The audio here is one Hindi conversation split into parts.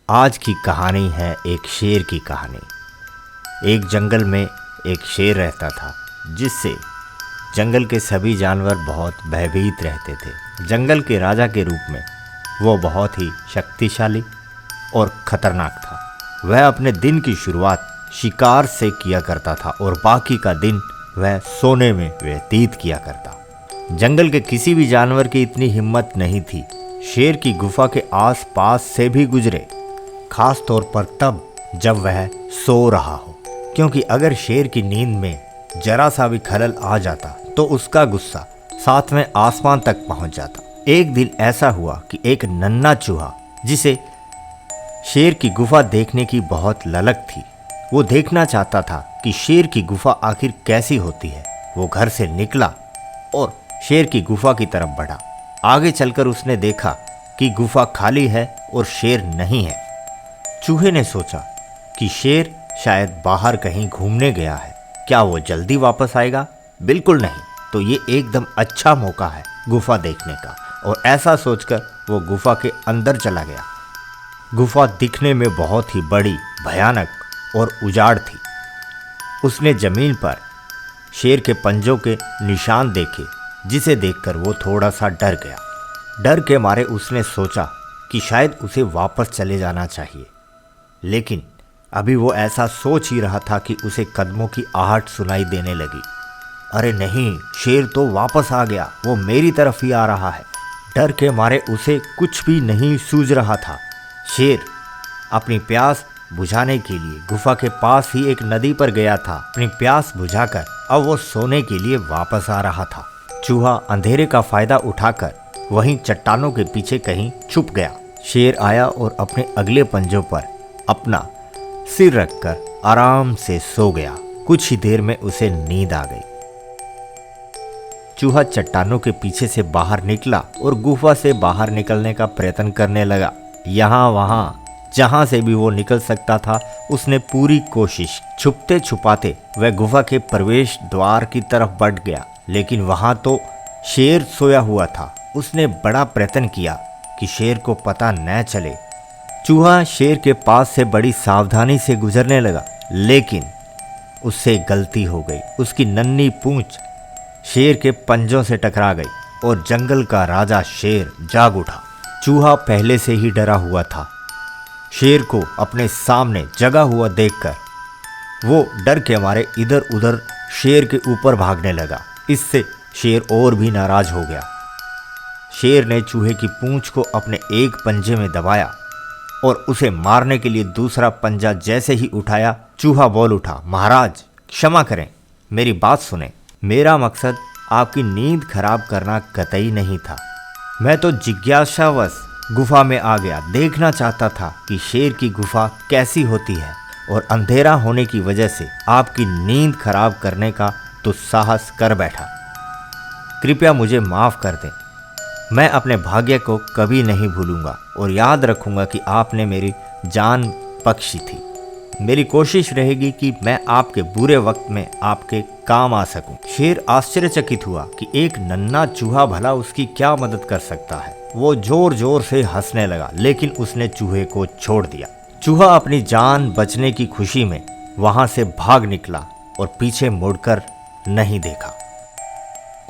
आज की कहानी है एक शेर की कहानी। एक जंगल में एक शेर रहता था जिससे जंगल के सभी जानवर बहुत भयभीत रहते थे। जंगल के राजा के रूप में वो बहुत ही शक्तिशाली और खतरनाक था। वह अपने दिन की शुरुआत शिकार से किया करता था और बाकी का दिन वह सोने में व्यतीत किया करता। जंगल के किसी भी जानवर की इतनी हिम्मत नहीं थी शेर की गुफा के आस पास से भी गुजरे, खास तौर पर तब जब वह सो रहा हो, क्योंकि अगर शेर की नींद में जरा सा भी खलल आ जाता तो उसका गुस्सा सातवें आसमान तक पहुंच जाता। एक दिन ऐसा हुआ कि एक नन्हा चूहा, जिसे शेर की गुफा देखने की बहुत ललक थी, वो देखना चाहता था कि शेर की गुफा आखिर कैसी होती है। वो घर से निकला और शेर की गुफा की तरफ बढ़ा। आगे चलकर उसने देखा कि गुफा खाली है और शेर नहीं है। चूहे ने सोचा कि शेर शायद बाहर कहीं घूमने गया है, क्या वो जल्दी वापस आएगा? बिल्कुल नहीं, तो ये एकदम अच्छा मौका है गुफा देखने का। और ऐसा सोचकर वो गुफा के अंदर चला गया। गुफा दिखने में बहुत ही बड़ी, भयानक और उजाड़ थी। उसने जमीन पर शेर के पंजों के निशान देखे, जिसे देखकर वो थोड़ा सा डर गया। डर के मारे उसने सोचा कि शायद उसे वापस चले जाना चाहिए, लेकिन अभी वो ऐसा सोच ही रहा था कि उसे कदमों की आहट सुनाई देने लगी। अरे नहीं, शेर तो वापस आ गया, वो मेरी तरफ ही आ रहा है। डर के मारे उसे कुछ भी नहीं सूझ रहा था। शेर अपनी प्यास बुझाने के लिए गुफा के पास ही एक नदी पर गया था। अपनी प्यास बुझाकर अब वो सोने के लिए वापस आ रहा था। चूहा अंधेरे का फायदा उठाकर वहीं चट्टानों के पीछे कहीं छुप गया। शेर आया और अपने अगले पंजों पर अपना सिर रखकर आराम से सो गया। कुछ ही देर में उसे नींद आ गई। चूहा चट्टानों के पीछे से बाहर निकला और गुफा से बाहर निकलने का प्रयत्न करने लगा। यहाँ वहाँ जहाँ से भी वो निकल सकता था उसने पूरी कोशिश। छुपते छुपाते वह गुफा के प्रवेश द्वार की तरफ बढ़ गया, लेकिन वहाँ तो शेर सोया हुआ था। उसने बड़ा प्रयत्न किया कि शेर को पता न चले। चूहा शेर के पास से बड़ी सावधानी से गुजरने लगा, लेकिन उससे गलती हो गई। उसकी नन्ही पूंछ शेर के पंजों से टकरा गई और जंगल का राजा शेर जाग उठा। चूहा पहले से ही डरा हुआ था। शेर को अपने सामने जगा हुआ देखकर वो डर के मारे इधर उधर शेर के ऊपर भागने लगा। इससे शेर और भी नाराज हो गया। शेर ने चूहे की पूंछ को अपने एक पंजे में दबाया और उसे मारने के लिए दूसरा पंजा जैसे ही उठाया, चूहा बोल उठा, महाराज क्षमा करें, मेरी बात सुने। मेरा मकसद आपकी नींद खराब करना कतई नहीं था। मैं तो जिज्ञासावश गुफा में आ गया, देखना चाहता था कि शेर की गुफा कैसी होती है, और अंधेरा होने की वजह से आपकी नींद खराब करने का दुस्साहस कर बैठा। कृपया मुझे माफ़ कर दें। मैं अपने भाग्य को कभी नहीं भूलूंगा और याद रखूंगा कि आपने मेरी जान बख्शी थी। मेरी कोशिश रहेगी कि मैं आपके बुरे वक्त में आपके काम आ सकूं। शेर आश्चर्यचकित हुआ कि एक नन्हा चूहा भला उसकी क्या मदद कर सकता है। वो जोर जोर से हंसने लगा, लेकिन उसने चूहे को छोड़ दिया। चूहा अपनी जान बचने की खुशी में वहां से भाग निकला और पीछे मुड़कर नहीं देखा।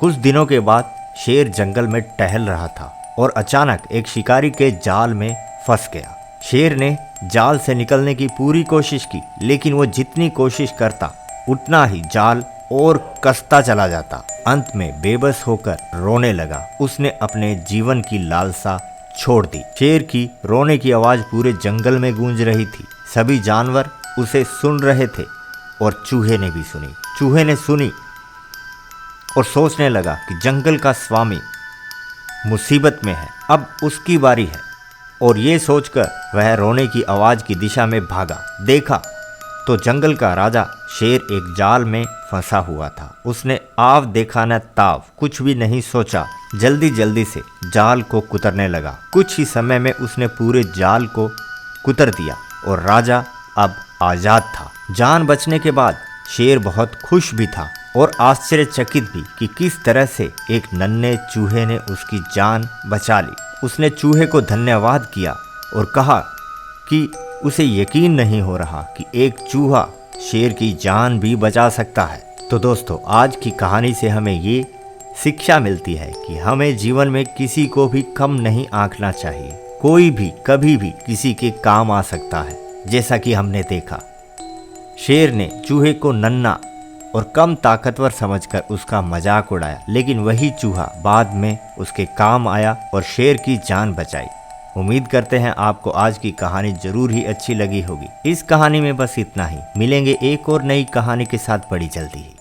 कुछ दिनों के बाद शेर जंगल में टहल रहा था और अचानक एक शिकारी के जाल में फंस गया। शेर ने जाल से निकलने की पूरी कोशिश की, लेकिन वो जितनी कोशिश करता उतना ही जाल और कसता चला जाता। अंत में बेबस होकर रोने लगा। उसने अपने जीवन की लालसा छोड़ दी। शेर की रोने की आवाज़ पूरे जंगल में गूंज रही थी। सभी जानवर उसे सुन रहे थे और चूहे ने भी सुनी। चूहे ने सुनी और सोचने लगा कि जंगल का स्वामी मुसीबत में है, अब उसकी बारी है। और ये सोचकर वह रोने की आवाज़ की दिशा में भागा। देखा तो जंगल का राजा शेर एक जाल में फंसा हुआ था। उसने आव देखा न ताव, कुछ भी नहीं सोचा, जल्दी जल्दी से जाल को कुतरने लगा। कुछ ही समय में उसने पूरे जाल को कुतर दिया और राजा अब आज़ाद था। जान बचने के बाद शेर बहुत खुश भी था और आश्चर्यचकित भी कि किस तरह से एक नन्हे चूहे ने उसकी जान बचा ली। उसने चूहे को धन्यवाद किया और कहा कि उसे यकीन नहीं हो रहा कि एक चूहा शेर की जान भी बचा सकता है। तो दोस्तों, आज की कहानी से हमें ये शिक्षा मिलती है कि हमें जीवन में किसी को भी कम नहीं आंकना चाहिए। कोई भी कभी भी किसी के काम आ सकता है। जैसा कि हमने देखा, शेर ने चूहे को नन्हा और कम ताकतवर समझकर उसका मजाक उड़ाया, लेकिन वही चूहा बाद में उसके काम आया और शेर की जान बचाई। उम्मीद करते हैं आपको आज की कहानी जरूर ही अच्छी लगी होगी। इस कहानी में बस इतना ही। मिलेंगे एक और नई कहानी के साथ बड़ी जल्दी ही।